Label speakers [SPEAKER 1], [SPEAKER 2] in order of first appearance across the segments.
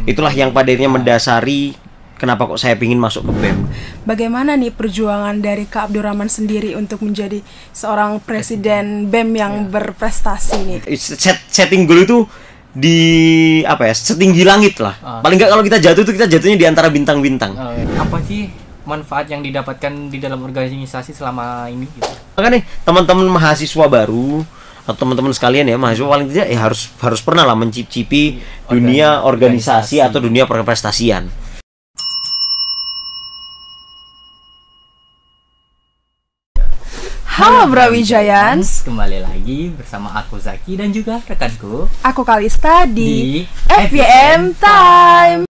[SPEAKER 1] Itulah yang pada akhirnya mendasari kenapa kok saya ingin masuk ke BEM.
[SPEAKER 2] Bagaimana nih perjuangan dari Kak Abdurrahman sendiri untuk menjadi seorang presiden BEM yang berprestasi nih?
[SPEAKER 1] Setting goal itu di apa ya, setinggi langit lah. Paling nggak kalau kita jatuh itu kita jatuhnya di antara bintang-bintang.
[SPEAKER 3] Apa sih manfaat yang didapatkan di dalam organisasi selama ini gitu?
[SPEAKER 1] Makanya nih teman-teman mahasiswa baru atau teman-teman sekalian ya, mahasiswa paling tidak ya harus pernah lah mencicipi dunia organisasi atau dunia perprestasian.
[SPEAKER 2] Halo Brawijayans,
[SPEAKER 3] kembali lagi bersama aku Zaki dan juga rekanku
[SPEAKER 2] aku Kalista di FYM Time.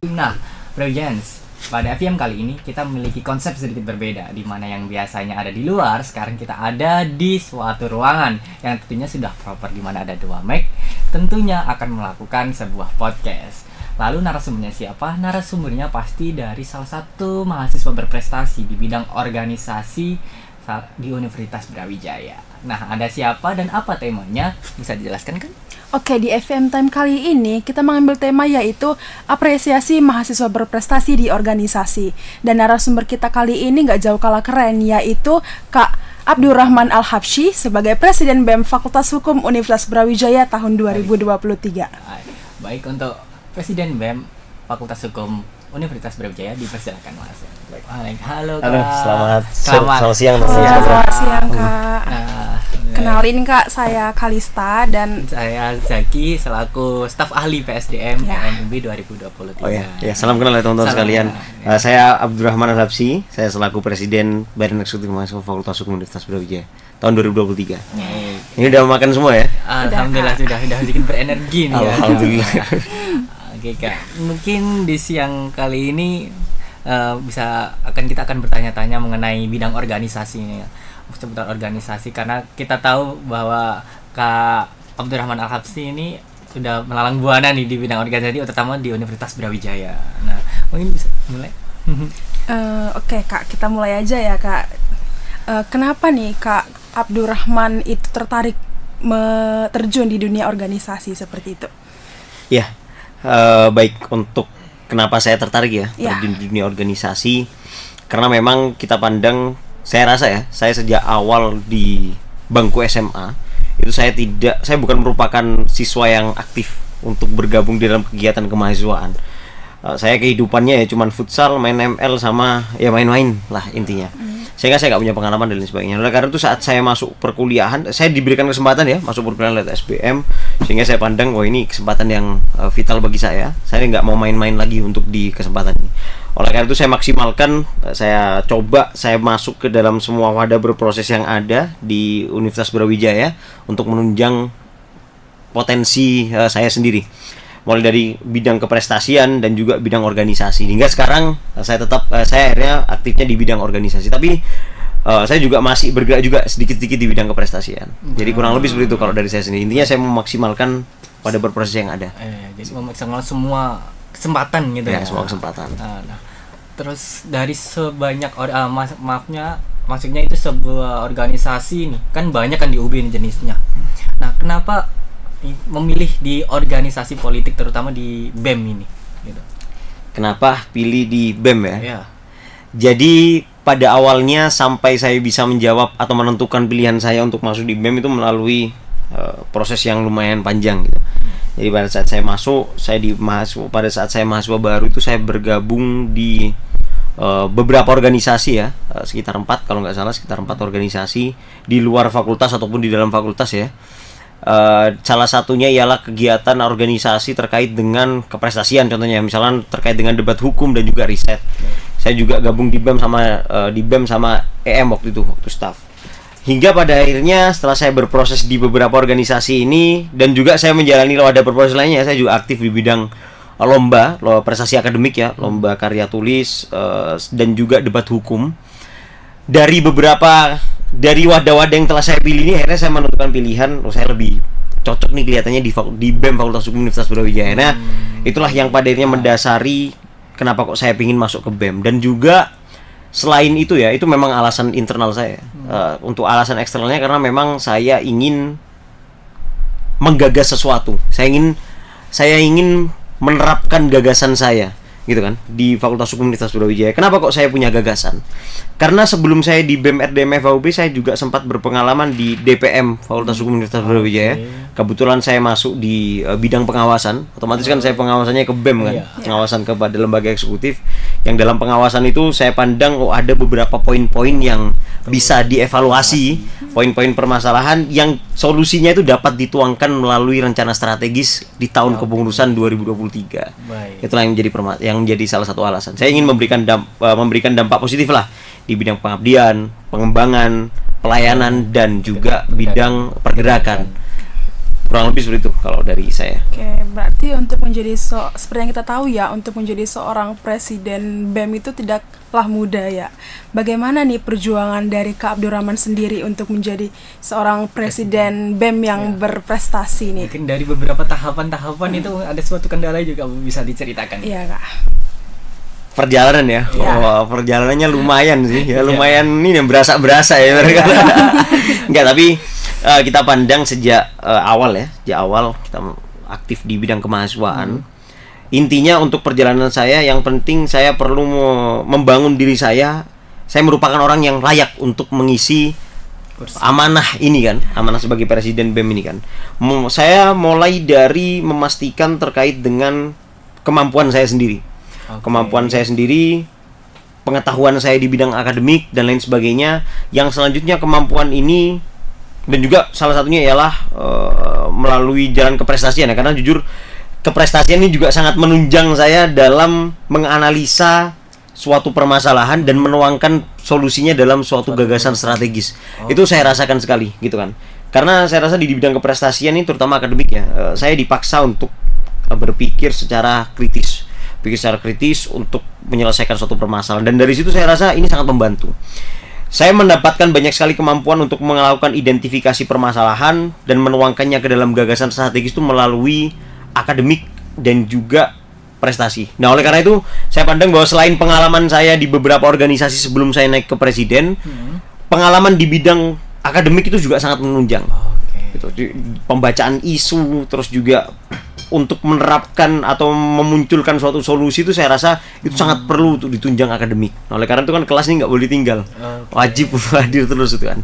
[SPEAKER 3] Nah, Brawijayans, pada FYM kali ini kita memiliki konsep sedikit berbeda, di mana yang biasanya ada di luar, sekarang kita ada di suatu ruangan yang tentunya sudah proper, di mana ada 2 mic, tentunya akan melakukan sebuah podcast. Lalu narasumbernya siapa? Narasumbernya pasti dari salah satu mahasiswa berprestasi di bidang organisasi di Universitas Brawijaya. Nah, ada siapa dan apa temanya? Bisa dijelaskan kan?
[SPEAKER 2] Oke, di FYM Time kali ini kita mengambil tema yaitu apresiasi mahasiswa berprestasi di organisasi. Dan narasumber kita kali ini nggak jauh kalah keren, yaitu Kak Abdurrahman Al-Habsyi sebagai Presiden BEM Fakultas Hukum Universitas Brawijaya tahun 2023.
[SPEAKER 3] Baik, untuk Presiden BEM Fakultas Hukum Universitas Brawijaya dipersilakan Mas. Halo Kak.
[SPEAKER 1] Halo, selamat siang.
[SPEAKER 2] Selamat siang Kak. Kenalin Kak, saya Kalista dan
[SPEAKER 3] saya Zaki selaku staf ahli PSDM UNB 2023.
[SPEAKER 1] Oh ya, salam kenal ya teman-teman sekalian. Saya Abdurrahman Al-Habsyi, saya selaku Presiden Badan Eksekutif Mahasiswa Fakultas Hukum Universitas Brawijaya tahun 2023. Ini udah makan semua ya?
[SPEAKER 3] Alhamdulillah sudah sedikit berenergi nih.
[SPEAKER 1] Alhamdulillah.
[SPEAKER 3] Oke Kak, mungkin di siang kali ini kita akan bertanya-tanya mengenai bidang organisasi ini ya. Seputar organisasi, karena kita tahu bahwa Kak Abdurrahman Al-Habsyi ini sudah melalang buana nih di bidang organisasi, terutama di Universitas Brawijaya. Nah, mungkin bisa mulai.
[SPEAKER 2] Oke Kak, kita mulai aja ya Kak. Kenapa nih Kak Abdurrahman itu tertarik terjun di dunia organisasi seperti itu?
[SPEAKER 1] Ya, baik, untuk kenapa saya tertarik ya terjun di dunia organisasi, karena memang kita pandang, saya rasa ya, saya sejak awal di bangku SMA itu saya bukan merupakan siswa yang aktif untuk bergabung di dalam kegiatan kemahasiswaan. Saya kehidupannya ya cuman futsal, main ML, sama ya main-main lah intinya. Sehingga saya nggak punya pengalaman dan lain sebagainya. Oleh karena itu saat saya masuk perkuliahan, saya diberikan kesempatan ya masuk perkuliahan lewat SBM, sehingga saya pandang ini kesempatan yang vital bagi saya. Saya nggak mau main-main lagi untuk di kesempatan ini. Oleh karena itu saya maksimalkan, saya coba saya masuk ke dalam semua wadah berproses yang ada di Universitas Brawijaya untuk menunjang potensi saya sendiri, mulai dari bidang keprestasian dan juga bidang organisasi. Hingga sekarang saya akhirnya aktifnya di bidang organisasi, tapi saya juga masih bergerak juga sedikit-sedikit di bidang keprestasian. Jadi kurang lebih seperti itu kalau dari saya sendiri. Intinya saya memaksimalkan pada berproses yang ada.
[SPEAKER 3] Jadi memaksimalkan semua kesempatan gitu ya.
[SPEAKER 1] Semua kesempatan.
[SPEAKER 3] Nah, terus dari sebanyak maksudnya itu sebuah organisasi nih, kan banyak kan di UB ini jenisnya. Nah, kenapa memilih di organisasi politik, terutama di BEM ini gitu?
[SPEAKER 1] Kenapa pilih di BEM ya?
[SPEAKER 3] Ya.
[SPEAKER 1] Jadi pada awalnya sampai saya bisa menjawab atau menentukan pilihan saya untuk masuk di BEM itu melalui proses yang lumayan panjang gitu. Jadi pada saat saya masuk, pada saat saya mahasiswa baru itu saya bergabung di beberapa organisasi ya, sekitar 4 kalau nggak salah, sekitar 4 organisasi di luar fakultas ataupun di dalam fakultas ya. Salah satunya ialah kegiatan organisasi terkait dengan keprestasian, contohnya misalkan terkait dengan debat hukum dan juga riset. Saya juga gabung di BEM sama EM waktu staff. Hingga pada akhirnya setelah saya berproses di beberapa organisasi ini dan juga saya menjalani wadah berproses lainnya, saya juga aktif di bidang lomba prestasi akademik ya, lomba karya tulis dan juga debat hukum. Dari wadah-wadah yang telah saya pilih ini, akhirnya saya menentukan pilihan, saya lebih cocok nih kelihatannya di BEM Fakultas Hukum Universitas Brawijaya. Nah, itulah yang pada akhirnya mendasari kenapa kok saya ingin masuk ke BEM. Dan juga selain itu ya, itu memang alasan internal saya. Untuk alasan eksternalnya karena memang saya ingin menggagas sesuatu. Saya ingin menerapkan gagasan saya gitu kan di Fakultas Hukum Universitas Brawijaya. Kenapa kok saya punya gagasan? Karena sebelum saya di BEM RDM FHUP, saya juga sempat berpengalaman di DPM Fakultas Hukum Universitas Brawijaya. Kebetulan saya masuk di bidang pengawasan. Otomatis kan saya pengawasannya ke BEM kan, pengawasan kepada lembaga eksekutif. Yang dalam pengawasan itu saya pandang ada beberapa poin-poin yang bisa dievaluasi, poin-poin permasalahan yang solusinya itu dapat dituangkan melalui rencana strategis di tahun kepengurusan 2023. Itulah yang menjadi salah satu alasan. Saya ingin memberikan dampak positif lah di bidang pengabdian, pengembangan, pelayanan dan juga bidang pergerakan. Kurang lebih seperti itu kalau dari saya.
[SPEAKER 2] Oke, berarti untuk menjadi seperti yang kita tahu ya, untuk menjadi seorang presiden BEM itu tidaklah mudah ya. Bagaimana nih perjuangan dari Kak Abdurrahman sendiri untuk menjadi seorang presiden BEM yang berprestasi nih?
[SPEAKER 3] Mungkin dari beberapa tahapan-tahapan itu ada suatu kendala juga bisa diceritakan.
[SPEAKER 2] Iya Kak.
[SPEAKER 1] Perjalanan ya, perjalanannya lumayan sih, ya lumayan ini yang berasa ya mereka. Enggak, tapi kita pandang sejak awal kita aktif di bidang kemahasiswaan. Intinya untuk perjalanan saya yang penting saya perlu membangun diri saya. Saya merupakan orang yang layak untuk mengisi amanah ini kan, amanah sebagai presiden BEM ini kan. Saya mulai dari memastikan terkait dengan kemampuan saya sendiri. Kemampuan saya sendiri, pengetahuan saya di bidang akademik dan lain sebagainya. Yang selanjutnya kemampuan ini dan juga salah satunya ialah melalui jalan keprestasian ya, karena jujur keprestasian ini juga sangat menunjang saya dalam menganalisa suatu permasalahan dan menuangkan solusinya dalam suatu gagasan strategis. Itu saya rasakan sekali gitu kan. Karena saya rasa di bidang keprestasian ini terutama akademik ya, saya dipaksa untuk berpikir secara kritis untuk menyelesaikan suatu permasalahan, dan dari situ saya rasa ini sangat membantu. Saya mendapatkan banyak sekali kemampuan untuk melakukan identifikasi permasalahan dan menuangkannya ke dalam gagasan strategis itu melalui akademik dan juga prestasi. Nah, oleh karena itu saya pandang bahwa selain pengalaman saya di beberapa organisasi sebelum saya naik ke presiden, pengalaman di bidang akademik itu juga sangat menunjang. Gitu. Pembacaan isu, terus juga untuk menerapkan atau memunculkan suatu solusi itu saya rasa itu sangat perlu untuk ditunjang akademik. Nah, oleh karena itu kan kelas ini nggak boleh tinggal, wajib hadir terus itu kan.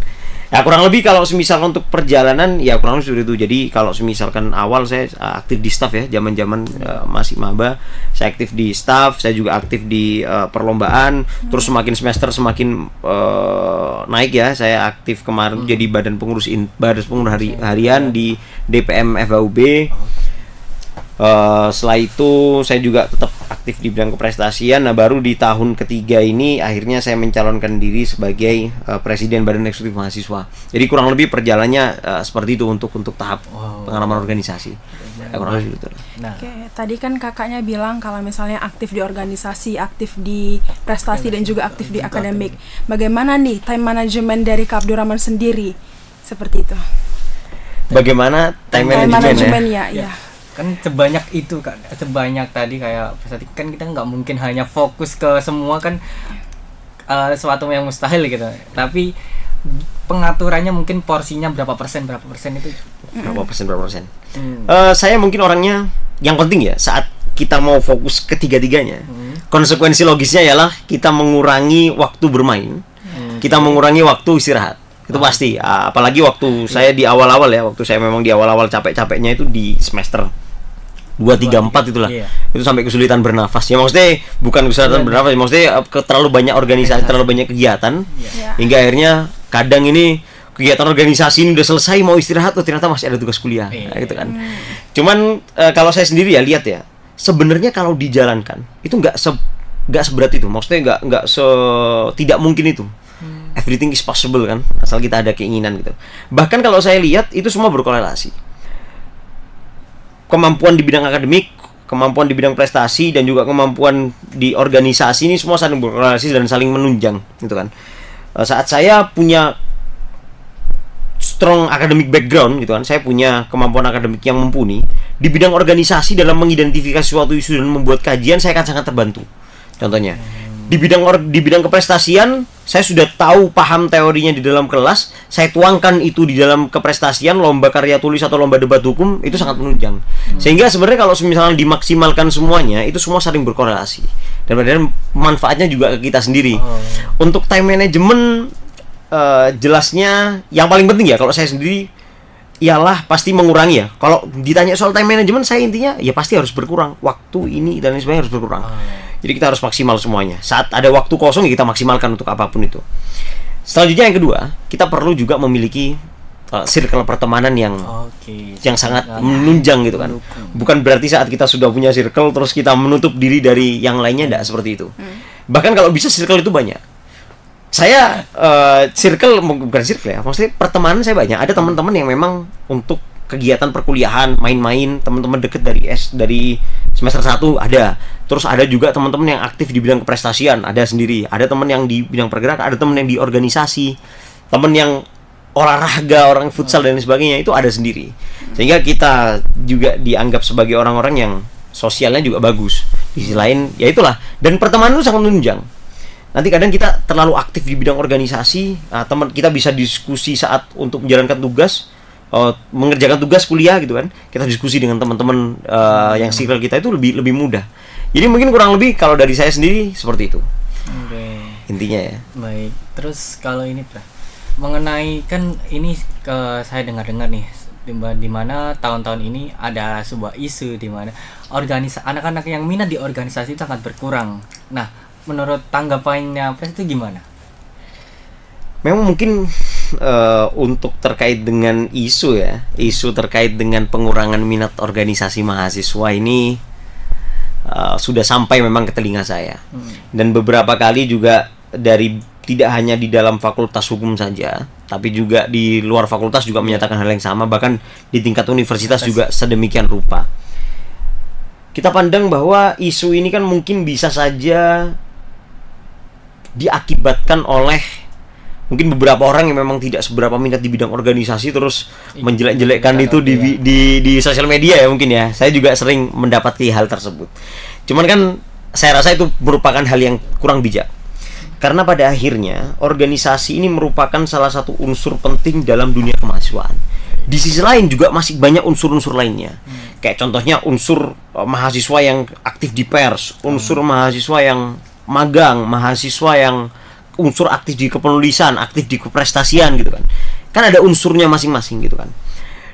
[SPEAKER 1] Ya kurang lebih kalau semisal untuk perjalanan ya kurang lebih seperti itu. Jadi kalau semisalkan awal saya aktif di staff ya, zaman-zaman masih maba, saya aktif di staff, saya juga aktif di perlombaan. Terus semakin semester semakin naik ya, saya aktif kemarin jadi badan pengurus harian di DPM FHUB. Setelah itu saya juga tetap aktif di bidang keprestasian. Nah, baru di tahun ketiga ini akhirnya saya mencalonkan diri sebagai presiden Badan Eksekutif Mahasiswa. Jadi kurang lebih perjalannya seperti itu untuk tahap pengalaman organisasi. Kurang lebih betul.
[SPEAKER 2] Oke, tadi kan kakaknya bilang kalau misalnya aktif di organisasi, aktif di prestasi dan juga aktif di akademik. Bagaimana nih time management dari Kak Abdurrahman sendiri seperti itu?
[SPEAKER 1] Bagaimana time management
[SPEAKER 2] ya?
[SPEAKER 3] Kan sebanyak itu kan, sebanyak tadi kayak kan kita nggak mungkin hanya fokus ke semua kan, sesuatu yang mustahil gitu, tapi pengaturannya mungkin porsinya berapa persen itu
[SPEAKER 1] berapa persen. Saya mungkin orangnya yang penting ya saat kita mau fokus ketiga-tiganya, konsekuensi logisnya ialah kita mengurangi waktu bermain, kita mengurangi waktu istirahat. Itu pasti, apalagi waktu saya di awal-awal ya, waktu saya memang di awal-awal capek-capeknya itu di semester 2, 3, 4 itulah. Itu sampai kesulitan bernafas. Ya maksudnya bukan kesulitan bernafas, maksudnya terlalu banyak organisasi, terlalu banyak kegiatan. Hingga akhirnya kadang ini kegiatan organisasi ini udah selesai, mau istirahat, oh ternyata masih ada tugas kuliah, nah, gitu kan. Cuman kalau saya sendiri ya lihat ya, sebenarnya kalau dijalankan itu nggak seberat itu, maksudnya tidak mungkin itu. Everything is possible kan, asal kita ada keinginan gitu. Bahkan kalau saya lihat itu semua berkorelasi. Kemampuan di bidang akademik, kemampuan di bidang prestasi, dan juga kemampuan di organisasi ini semua saling berkorelasi dan saling menunjang gitu kan. Saat saya punya strong academic background gitu kan, saya punya kemampuan akademik yang mumpuni di bidang organisasi dalam mengidentifikasi suatu isu dan membuat kajian, saya akan sangat terbantu. Contohnya di bidang keprestasian, saya sudah tahu paham teorinya di dalam kelas, saya tuangkan itu di dalam keprestasian, lomba karya tulis atau lomba debat hukum, itu sangat menunjang. Sehingga sebenarnya kalau misalnya dimaksimalkan semuanya, itu semua saling berkorelasi. Dan padahal manfaatnya juga ke kita sendiri. Untuk time management, jelasnya yang paling penting ya kalau saya sendiri ialah pasti mengurangi ya. Kalau ditanya soal time management, saya intinya ya pasti harus berkurang. Waktu ini dan lain sebagainya harus berkurang. Jadi kita harus maksimal semuanya. Saat ada waktu kosong ya kita maksimalkan untuk apapun itu. Selanjutnya yang kedua, kita perlu juga memiliki circle pertemanan yang sangat menunjang gitu kan. Bukan berarti saat kita sudah punya circle terus kita menutup diri dari yang lainnya, tidak seperti itu. Bahkan kalau bisa circle itu banyak. Saya bukan circle ya, maksudnya pertemanan saya banyak. Ada teman-teman yang memang untuk kegiatan perkuliahan, main-main, teman-teman deket dari semester 1 ada. Terus ada juga teman-teman yang aktif di bidang keprestasian, ada sendiri. Ada teman yang di bidang pergerakan, ada teman yang di organisasi, teman yang olahraga, orang futsal dan sebagainya, itu ada sendiri. Sehingga kita juga dianggap sebagai orang-orang yang sosialnya juga bagus. Di sisi lain, ya itulah. Dan pertemanan itu sangat menunjang. Nanti kadang kita terlalu aktif di bidang organisasi, teman kita bisa diskusi saat untuk menjalankan tugas, mengerjakan tugas kuliah gitu kan, kita diskusi dengan teman-teman yang circle kita itu lebih mudah. Jadi mungkin kurang lebih kalau dari saya sendiri seperti itu. Intinya ya. Baik.
[SPEAKER 3] Terus kalau ini mengenai kan ini saya dengar-dengar nih, di mana tahun-tahun ini ada sebuah isu di mana anak-anak yang minat di organisasi sangat berkurang. Nah, menurut tanggapannya Pres itu gimana?
[SPEAKER 1] Memang mungkin untuk terkait dengan isu terkait dengan pengurangan minat organisasi mahasiswa ini sudah sampai memang ke telinga saya. Dan beberapa kali juga tidak hanya di dalam fakultas hukum saja, tapi juga di luar fakultas juga menyatakan hal yang sama, bahkan di tingkat universitas juga sedemikian rupa. Kita pandang bahwa isu ini kan mungkin bisa saja diakibatkan oleh mungkin beberapa orang yang memang tidak seberapa minat di bidang organisasi terus menjelek-jelekkan itu di sosial media ya mungkin ya. Saya juga sering mendapati hal tersebut. Cuman kan saya rasa itu merupakan hal yang kurang bijak. Karena pada akhirnya organisasi ini merupakan salah satu unsur penting dalam dunia kemahasiswaan. Di sisi lain juga masih banyak unsur-unsur lainnya. Kayak contohnya unsur mahasiswa yang aktif di pers, unsur mahasiswa yang magang, mahasiswa yang unsur aktif di kepenulisan, aktif di keprestasian gitu kan. Kan ada unsurnya masing-masing gitu kan.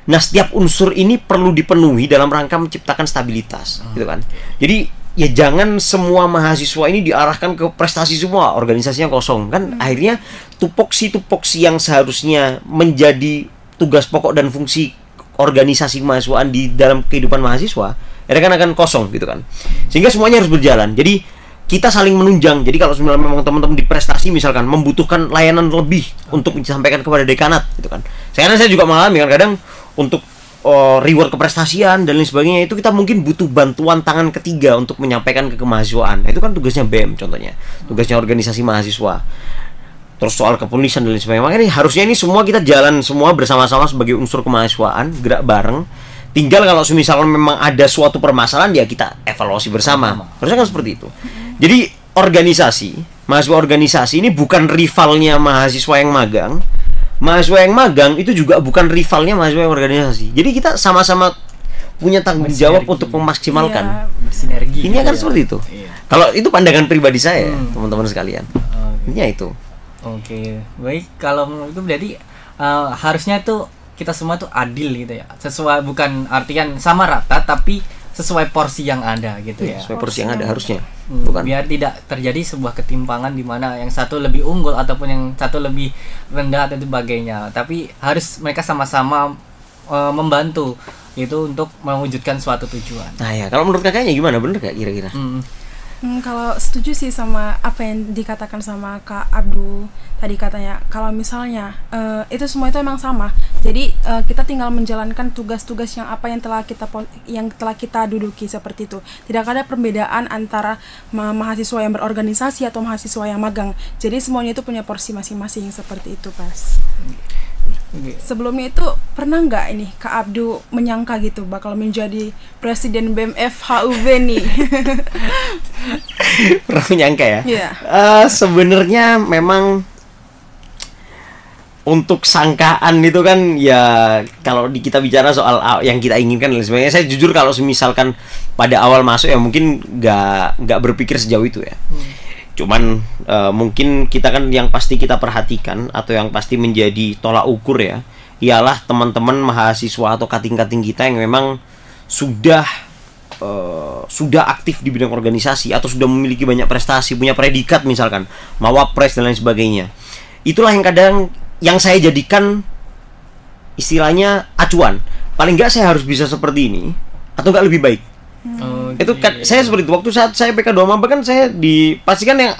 [SPEAKER 1] Nah, setiap unsur ini perlu dipenuhi dalam rangka menciptakan stabilitas gitu kan. Jadi ya jangan semua mahasiswa ini diarahkan ke prestasi semua, organisasinya kosong kan. Akhirnya tupoksi yang seharusnya menjadi tugas pokok dan fungsi organisasi kemahasiswaan di dalam kehidupan mahasiswa, akan kosong gitu kan. Sehingga semuanya harus berjalan. Jadi kita saling menunjang. Jadi kalau memang teman-teman di prestasi misalkan membutuhkan layanan lebih untuk disampaikan kepada dekanat gitu kan. Saya juga mengalami kadang untuk reward keprestasian dan lain sebagainya, itu kita mungkin butuh bantuan tangan ketiga untuk menyampaikan ke kemahasiswaan. Itu kan tugasnya BEM contohnya, tugasnya organisasi mahasiswa. Terus soal kepenulisan dan lain sebagainya. Makanya harusnya ini semua kita jalan semua bersama-sama sebagai unsur kemahasiswaan, gerak bareng. Tinggal kalau misalnya memang ada suatu permasalahan ya kita evaluasi bersama. Harusnya kan seperti itu. Jadi mahasiswa organisasi ini bukan rivalnya mahasiswa yang magang. Mahasiswa yang magang itu juga bukan rivalnya mahasiswa yang organisasi. Jadi kita sama-sama punya tanggung jawab untuk memaksimalkan.
[SPEAKER 3] Sinergi.
[SPEAKER 1] Ini akan seperti itu. Kalau itu pandangan pribadi saya, teman-teman sekalian. Ini itu.
[SPEAKER 3] Oke, baik. Kalau menurut itu berarti harusnya tuh kita semua tuh adil gitu ya. Sesuai, bukan artian sama rata, tapi sesuai porsi yang ada gitu ya.
[SPEAKER 1] Sesuai porsi yang ada harusnya. bukan?
[SPEAKER 3] Biar tidak terjadi sebuah ketimpangan di mana yang satu lebih unggul ataupun yang satu lebih rendah dan sebagainya. Tapi harus mereka sama-sama membantu itu untuk mewujudkan suatu tujuan.
[SPEAKER 1] Nah ya, kalau menurut kakaknya gimana? Bener gak kira-kira?
[SPEAKER 2] Kalau setuju sih sama apa yang dikatakan sama Kak Abdu tadi, katanya kalau misalnya itu semua itu emang sama. Jadi kita tinggal menjalankan tugas-tugas yang apa yang telah kita duduki seperti itu. Tidak ada perbedaan antara mahasiswa yang berorganisasi atau mahasiswa yang magang. Jadi semuanya itu punya porsi masing-masing seperti itu, Pas. Sebelumnya itu pernah nggak ini Kak Abdu menyangka gitu bakal menjadi presiden BEM FHUV nih?
[SPEAKER 1] Pernah menyangka ya?
[SPEAKER 2] Iya.
[SPEAKER 1] Sebenarnya memang untuk sangkaan itu kan ya, kalau kita bicara soal yang kita inginkan dan sebagainya, saya jujur kalau misalkan pada awal masuk ya mungkin nggak berpikir sejauh itu ya. Cuman mungkin kita kan yang pasti kita perhatikan atau yang pasti menjadi tolak ukur ya, ialah teman-teman mahasiswa atau kating-kating kita yang memang sudah aktif di bidang organisasi atau sudah memiliki banyak prestasi, punya predikat misalkan mawapres dan lain sebagainya. Itulah yang kadang yang saya jadikan istilahnya acuan. Paling nggak saya harus bisa seperti ini atau nggak lebih baik. Itu kan saya seperti itu. Waktu saat saya PK2 maba kan saya dipastikan yang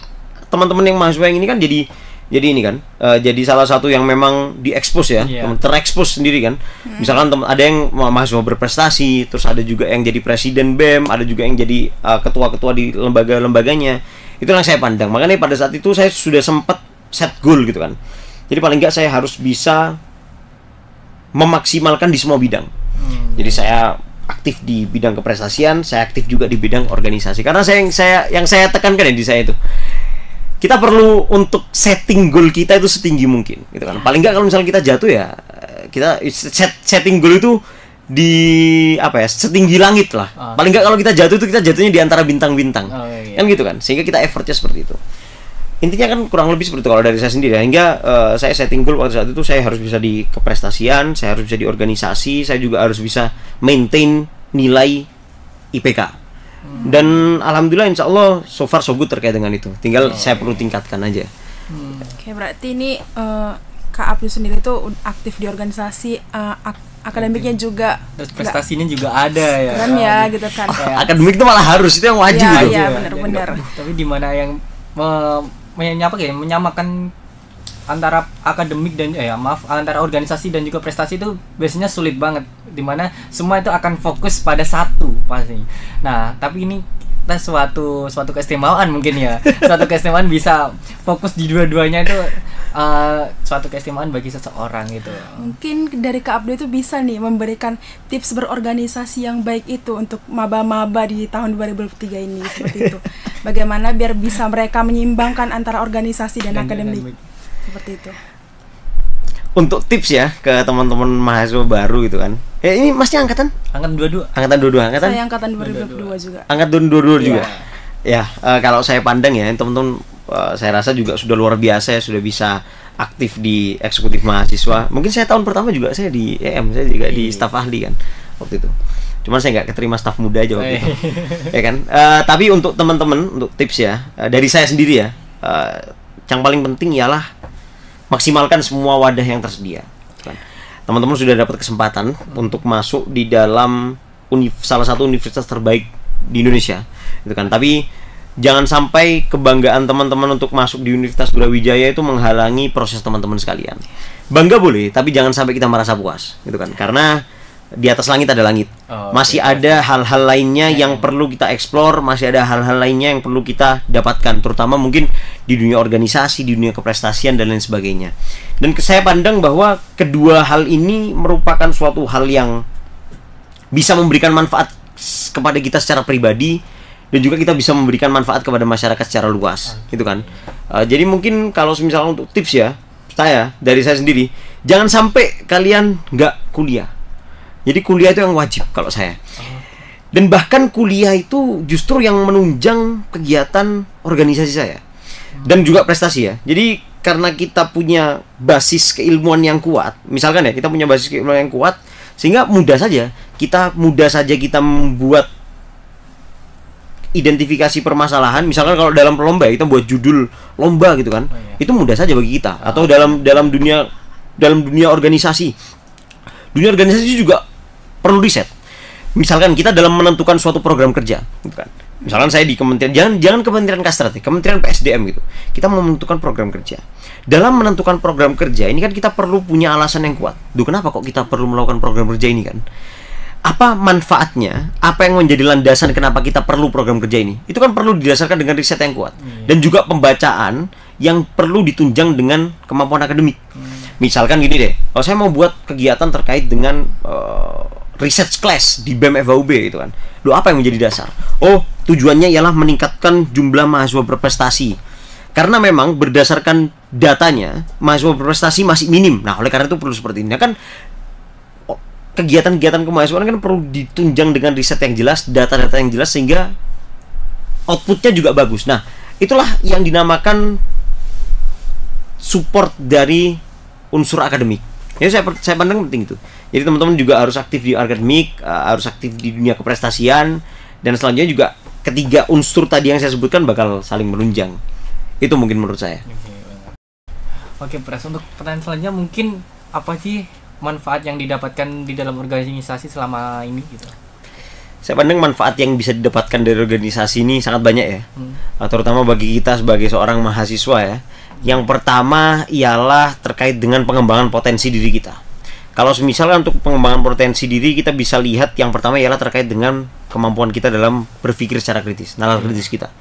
[SPEAKER 1] teman-teman yang mahasiswa yang ini kan jadi ini kan jadi salah satu yang memang diekspos ya, terekspos sendiri kan. Misalkan ada yang mahasiswa berprestasi, terus ada juga yang jadi presiden BEM, ada juga yang jadi ketua-ketua di lembaga-lembaganya. Itu yang saya pandang. Makanya pada saat itu saya sudah sempat set goal gitu kan. Jadi paling nggak saya harus bisa memaksimalkan di semua bidang. Jadi saya aktif di bidang keprestasian, saya aktif juga di bidang organisasi. Karena yang saya tekankan ya di saya itu, kita perlu untuk setting goal kita itu setinggi mungkin, gitu kan. Paling nggak kalau misalnya kita jatuh ya, kita setting goal itu di setinggi langit lah. Paling nggak kalau kita jatuh itu kita jatuhnya di antara bintang-bintang, kan gitu kan. Sehingga kita effortnya seperti itu. Intinya kan kurang lebih seperti itu kalau dari saya sendiri ya. Hingga saya setting goal pada saat itu saya harus bisa di keprestasian, saya harus bisa di organisasi, saya juga harus bisa maintain nilai IPK. Dan alhamdulillah insya Allah so far so good terkait dengan itu. Tinggal saya perlu tingkatkan aja.
[SPEAKER 2] Oke, berarti ini Kak Abdu sendiri tuh aktif di organisasi, akademiknya juga,
[SPEAKER 3] terus prestasinya juga ada ya.
[SPEAKER 2] Keren ya gitu kan.
[SPEAKER 1] Akademik itu malah harus, itu yang wajib gitu.
[SPEAKER 2] Iya, benar-benar.
[SPEAKER 3] Tapi di mana yang menyamakan antara akademik dan antara organisasi dan juga prestasi itu biasanya sulit banget, dimana semua itu akan fokus pada satu pasti. Nah, tapi ini kita suatu keistimewaan mungkin ya. Suatu keistimewaan bisa fokus di dua-duanya itu suatu keistimewaan bagi seseorang gitu.
[SPEAKER 2] Mungkin dari Kak Abdu itu bisa nih memberikan tips berorganisasi yang baik itu untuk maba-maba di tahun 2023 ini seperti itu. Bagaimana biar bisa mereka menyimbangkan antara organisasi dan akademik. Seperti itu.
[SPEAKER 1] Untuk tips ya ke teman-teman mahasiswa baru gitu kan. Ini masnya angkatan
[SPEAKER 3] 22.
[SPEAKER 1] Angkatan 22, angkatan?
[SPEAKER 2] Saya angkatan 2022 juga.
[SPEAKER 1] Angkatan 22 juga. Ya, kalau saya pandang ya, teman-teman saya rasa juga sudah luar biasa ya, sudah bisa aktif di eksekutif mahasiswa. Mungkin saya tahun pertama juga saya di EM, saya juga di staf ahli kan waktu itu. Cuman saya nggak keterima staf muda aja waktu itu. Ya kan? Tapi untuk teman-teman, untuk tips ya, dari saya sendiri ya, yang paling penting ialah maksimalkan semua wadah yang tersedia. Teman-teman sudah dapat kesempatan untuk masuk di dalam salah satu universitas terbaik di Indonesia, gitu kan. Tapi jangan sampai kebanggaan teman-teman untuk masuk di Universitas Brawijaya itu menghalangi proses teman-teman sekalian. Bangga boleh, tapi jangan sampai kita merasa puas, gitu kan. Karena di atas langit ada langit. Masih ada hal-hal lainnya yang perlu kita eksplor, masih ada hal-hal lainnya yang perlu kita dapatkan, terutama mungkin di dunia organisasi, di dunia keprestasian dan lain sebagainya. Dan saya pandang bahwa kedua hal ini merupakan suatu hal yang bisa memberikan manfaat kepada kita secara pribadi, dan juga kita bisa memberikan manfaat kepada masyarakat secara luas, gitu kan. Jadi mungkin kalau misalnya untuk tips ya, dari saya sendiri, jangan sampai kalian nggak kuliah. Jadi kuliah itu yang wajib kalau saya. Dan bahkan kuliah itu justru yang menunjang kegiatan organisasi saya. Dan juga prestasi ya. Jadi karena kita punya basis keilmuan yang kuat, misalkan ya, kita punya basis keilmuan yang kuat, sehingga mudah saja kita membuat identifikasi permasalahan, misalkan kalau dalam lomba kita buat judul lomba gitu kan, itu mudah saja bagi kita. Atau dalam dunia organisasi. Dunia organisasi juga perlu riset. Misalkan kita dalam menentukan suatu program kerja, gitu kan. Misalkan saya di kementerian, jangan Kementerian Kastrat, Kementerian PSDM gitu. Kita mau menentukan program kerja. Dalam menentukan program kerja ini kan kita perlu punya alasan yang kuat. Duh, kenapa kok kita perlu melakukan program kerja ini kan? Apa manfaatnya? Apa yang menjadi landasan kenapa kita perlu program kerja ini? Itu kan perlu didasarkan dengan riset yang kuat dan juga pembacaan yang perlu ditunjang dengan kemampuan akademik. Misalkan gini deh, kalau saya mau buat kegiatan terkait dengan research class di BEM FHUB gitu kan. Loh, apa yang menjadi dasar? Oh, tujuannya ialah meningkatkan jumlah mahasiswa berprestasi. Karena memang berdasarkan datanya, mahasiswa berprestasi masih minim. Nah, oleh karena itu perlu seperti ini. Nah, kan kegiatan-kegiatan kemahasiswaan kan perlu ditunjang dengan riset yang jelas, data-data yang jelas, sehingga outputnya juga bagus. Nah, itulah yang dinamakan support dari unsur akademik. Jadi saya pandang penting itu. Jadi teman-teman juga harus aktif di akademik, harus aktif di dunia keprestasian, dan selanjutnya juga ketiga unsur tadi yang saya sebutkan bakal saling menunjang. Itu mungkin menurut saya.
[SPEAKER 3] Oke, Pres, untuk pertanyaan selanjutnya mungkin apa sih manfaat yang didapatkan di dalam organisasi selama ini gitu?
[SPEAKER 1] Saya pandang manfaat yang bisa didapatkan dari organisasi ini sangat banyak ya. Terutama bagi kita sebagai seorang mahasiswa ya. Yang pertama ialah terkait dengan pengembangan potensi diri kita. Kalau misalnya untuk pengembangan potensi diri, kita bisa lihat yang pertama ialah terkait dengan kemampuan kita dalam berpikir secara kritis, nalar kritis kita.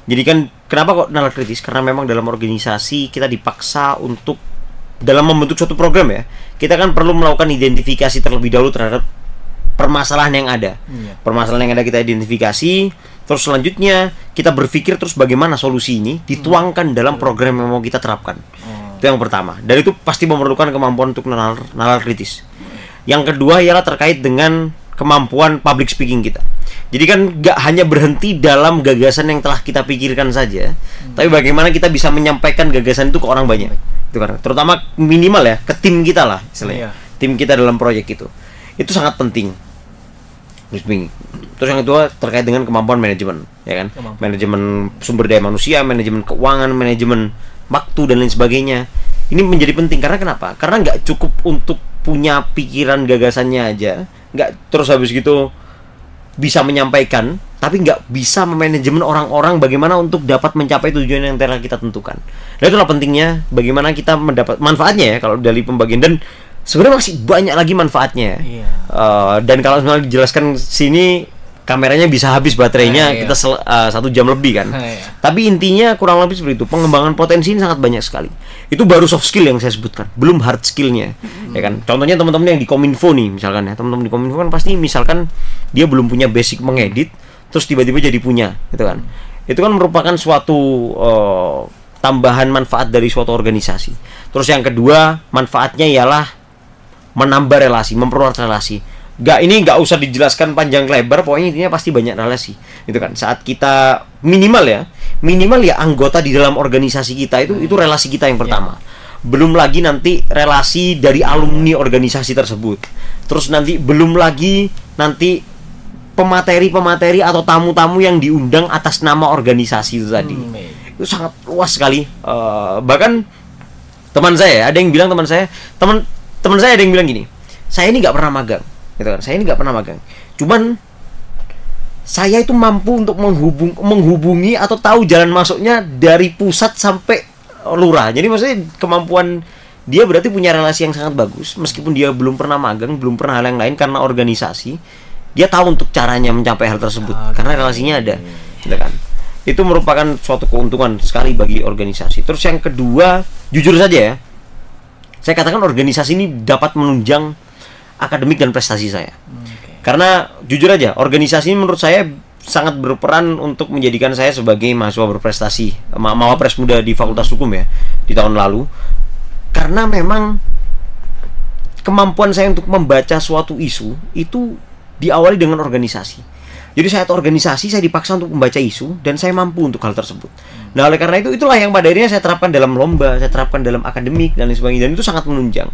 [SPEAKER 1] Jadi kan kenapa kok nalar kritis? Karena memang dalam organisasi kita dipaksa untuk dalam membentuk suatu program ya, kita kan perlu melakukan identifikasi terlebih dahulu terhadap permasalahan yang ada. Permasalahan yang ada kita identifikasi, terus selanjutnya kita berpikir terus bagaimana solusi ini dituangkan dalam program yang mau kita terapkan. Itu yang pertama. Dan itu pasti memerlukan kemampuan untuk nalar kritis. Yang kedua ialah terkait dengan kemampuan public speaking kita. Jadi kan gak hanya berhenti dalam gagasan yang telah kita pikirkan saja, tapi bagaimana kita bisa menyampaikan gagasan itu ke orang banyak. Itu kan terutama minimal ya ke tim kita lah istilahnya. Tim kita dalam proyek itu sangat penting. Terus yang kedua terkait dengan kemampuan manajemen, ya kan? Manajemen sumber daya manusia, manajemen keuangan, manajemen waktu dan lain sebagainya. Ini menjadi penting karena kenapa? Karena nggak cukup untuk punya pikiran gagasannya aja, nggak terus habis gitu bisa menyampaikan, tapi nggak bisa memanajemen orang-orang bagaimana untuk dapat mencapai tujuan yang telah kita tentukan. Nah, itulah pentingnya bagaimana kita mendapat manfaatnya ya kalau dari pembagian, dan sebenarnya masih banyak lagi manfaatnya. Dan kalau misalnya dijelaskan sini kameranya bisa habis baterainya, kita 1 jam lebih kan. Tapi intinya kurang lebih seperti itu. Pengembangan potensi ini sangat banyak sekali. Itu baru soft skill yang saya sebutkan, belum hard skillnya, ya kan. Contohnya teman-teman yang di Kominfo nih, misalkan ya, teman-teman di Kominfo kan pasti misalkan dia belum punya basic mengedit, terus tiba-tiba jadi punya, gitu kan. Itu kan merupakan suatu tambahan manfaat dari suatu organisasi. Terus yang kedua manfaatnya ialah menambah relasi, memperluas relasi. Nggak usah dijelaskan panjang lebar, pokoknya intinya pasti banyak relasi, gitu kan. Saat kita minimal ya anggota di dalam organisasi kita itu relasi kita yang pertama. Belum lagi nanti relasi dari alumni organisasi tersebut. Terus nanti belum lagi nanti pemateri atau tamu-tamu yang diundang atas nama organisasi itu tadi. Itu sangat luas sekali. Bahkan teman saya ada yang bilang teman saya ada yang bilang gini, saya ini nggak pernah magang. Gitu kan. Saya ini nggak pernah magang. Cuman saya itu mampu untuk menghubungi atau tahu jalan masuknya dari pusat sampai lurah. Jadi maksudnya kemampuan dia berarti punya relasi yang sangat bagus. Meskipun dia belum pernah magang, belum pernah hal yang lain karena organisasi, dia tahu untuk caranya mencapai hal tersebut karena relasinya ada. Gitu kan. Itu merupakan suatu keuntungan sekali bagi organisasi. Terus yang kedua, jujur saja ya, saya katakan organisasi ini dapat menunjang akademik dan prestasi saya. Karena jujur aja, organisasi ini menurut saya sangat berperan untuk menjadikan saya sebagai mahasiswa berprestasi, mawapres muda di Fakultas Hukum ya di tahun lalu. Karena memang kemampuan saya untuk membaca suatu isu itu diawali dengan organisasi. Jadi saya organisasi, saya dipaksa untuk membaca isu dan saya mampu untuk hal tersebut. Nah, oleh karena itulah yang pada akhirnya saya terapkan dalam lomba, saya terapkan dalam akademik dan lain sebagainya, dan itu sangat menunjang.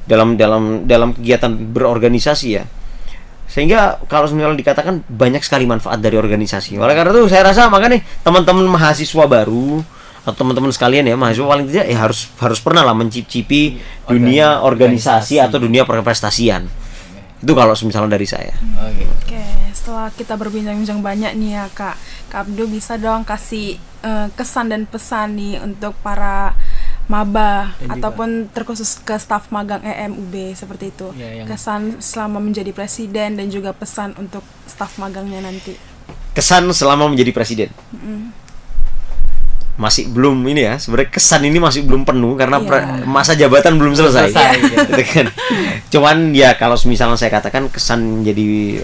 [SPEAKER 1] Dalam kegiatan berorganisasi ya. Sehingga kalau misalnya dikatakan banyak sekali manfaat dari organisasi. Oleh karena itu saya rasa makanya teman-teman mahasiswa baru atau teman-teman sekalian ya, mahasiswa paling tidak ya harus pernah lah mencicipi dunia organisasi atau dunia perprestasian. Itu kalau misalnya dari saya.
[SPEAKER 2] Oke, setelah kita berbincang-bincang banyak nih ya Kak Abdu bisa dong kasih kesan dan pesan nih untuk para maba ataupun terkhusus ke staf magang EMUB seperti itu. Kesan selama menjadi presiden dan juga pesan untuk staf magangnya nanti.
[SPEAKER 1] Kesan selama menjadi presiden. Masih belum ini ya, sebenarnya kesan ini masih belum penuh karena masa jabatan belum selesai. Gitu kan. Cuman ya kalau misalnya saya katakan kesan jadi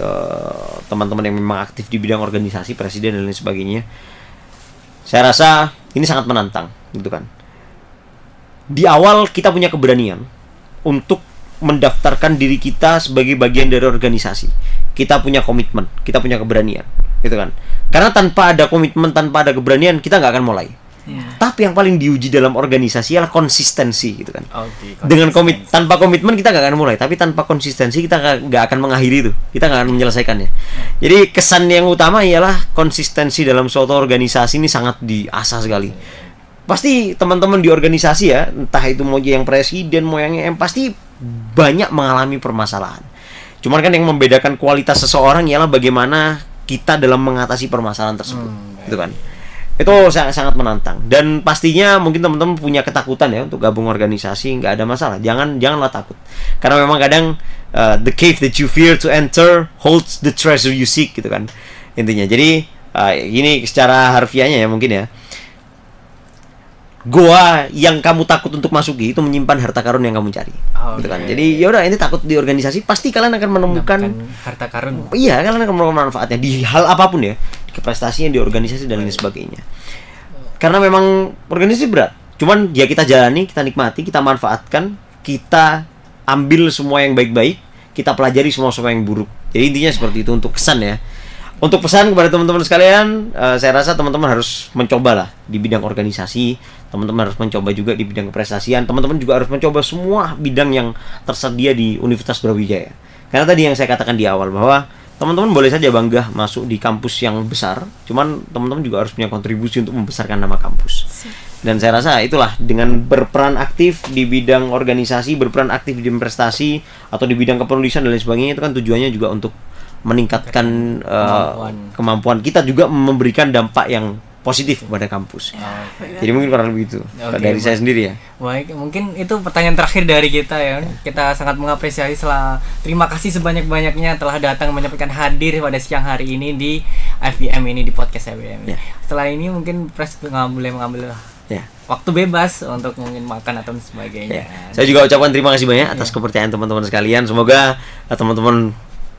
[SPEAKER 1] teman-teman yang memang aktif di bidang organisasi, presiden dan lain sebagainya, saya rasa ini sangat menantang, gitu kan. Di awal kita punya keberanian untuk mendaftarkan diri kita sebagai bagian dari organisasi. Kita punya komitmen, kita punya keberanian, gitu kan. Karena tanpa ada komitmen, tanpa ada keberanian, kita nggak akan mulai. Tapi yang paling diuji dalam organisasi adalah konsistensi, gitu kan. Dengan tanpa komitmen kita nggak akan mulai, tapi tanpa konsistensi kita nggak akan mengakhiri itu, kita nggak akan menyelesaikannya. Jadi kesan yang utama ialah konsistensi dalam suatu organisasi ini sangat diasah sekali. Pasti teman-teman di organisasi ya, entah itu mau yang presiden, mau yang EM, pasti banyak mengalami permasalahan. Cuman kan yang membedakan kualitas seseorang ialah bagaimana kita dalam mengatasi permasalahan tersebut, gitu kan. Itu sangat menantang. Dan pastinya mungkin teman-teman punya ketakutan ya untuk gabung organisasi, nggak ada masalah. Janganlah takut. Karena memang kadang the cave that you fear to enter holds the treasure you seek, gitu kan. Intinya. Jadi ini secara harfiahnya ya mungkin ya. Goa yang kamu takut untuk masuki itu menyimpan harta karun yang kamu cari, gitu kan. Jadi ya udah, ini takut di organisasi, pasti kalian akan menemukan
[SPEAKER 3] harta karun.
[SPEAKER 1] Iya, kalian akan menemukan manfaatnya di hal apapun ya, di keprestasian, di organisasi dan lain sebagainya. Karena memang organisasi berat, cuman ya kita jalani, kita nikmati, kita manfaatkan, kita ambil semua yang baik-baik, kita pelajari semua yang buruk. Jadi intinya seperti itu untuk kesan ya. Untuk pesan kepada teman-teman sekalian, saya rasa teman-teman harus mencobalah di bidang organisasi, teman-teman harus mencoba juga di bidang keprestasian, teman-teman juga harus mencoba semua bidang yang tersedia di Universitas Brawijaya. Karena tadi yang saya katakan di awal bahwa teman-teman boleh saja bangga masuk di kampus yang besar, cuman teman-teman juga harus punya kontribusi untuk membesarkan nama kampus. Dan saya rasa itulah, dengan berperan aktif di bidang organisasi, berperan aktif di bidang prestasi atau di bidang kepenulisan dan lain sebagainya, itu kan tujuannya juga untuk meningkatkan kemampuan kita, juga memberikan dampak yang positif kepada kampus. Jadi mungkin kurang lebih itu dari saya sendiri ya.
[SPEAKER 3] Baik, mungkin itu pertanyaan terakhir dari kita ya. Kita sangat mengapresiasi, terima kasih sebanyak-banyaknya telah datang menyampaikan hadir pada siang hari ini di FBM ini, di podcast FBM. Setelah ini mungkin Pres boleh mengambil waktu bebas untuk mungkin makan atau sebagainya.
[SPEAKER 1] Saya juga ucapkan terima kasih banyak atas kepercayaan teman-teman sekalian. Semoga teman-teman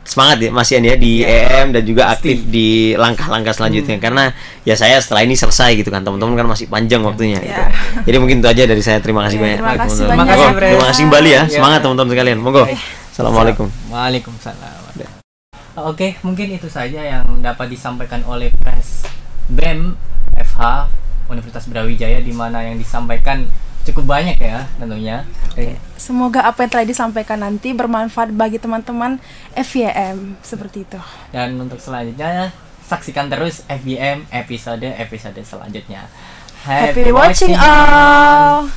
[SPEAKER 1] semangat ya Mas Ian ya di EM dan juga aktif di langkah-langkah selanjutnya, karena ya saya setelah ini selesai gitu kan, teman-teman kan masih panjang waktunya gitu. Jadi mungkin itu aja dari saya, terima kasih banyak. Terima kasih kembali ya, semangat teman-teman sekalian, monggo. Assalamualaikum.
[SPEAKER 3] Waalaikumsalam. Oke, mungkin itu saja yang dapat disampaikan oleh Pres BEM FH Universitas Brawijaya, di mana yang disampaikan cukup banyak ya tentunya.
[SPEAKER 2] Semoga apa yang telah disampaikan nanti bermanfaat bagi teman-teman FYM seperti itu.
[SPEAKER 3] Dan untuk selanjutnya saksikan terus FBM episode selanjutnya.
[SPEAKER 2] Happy watching all.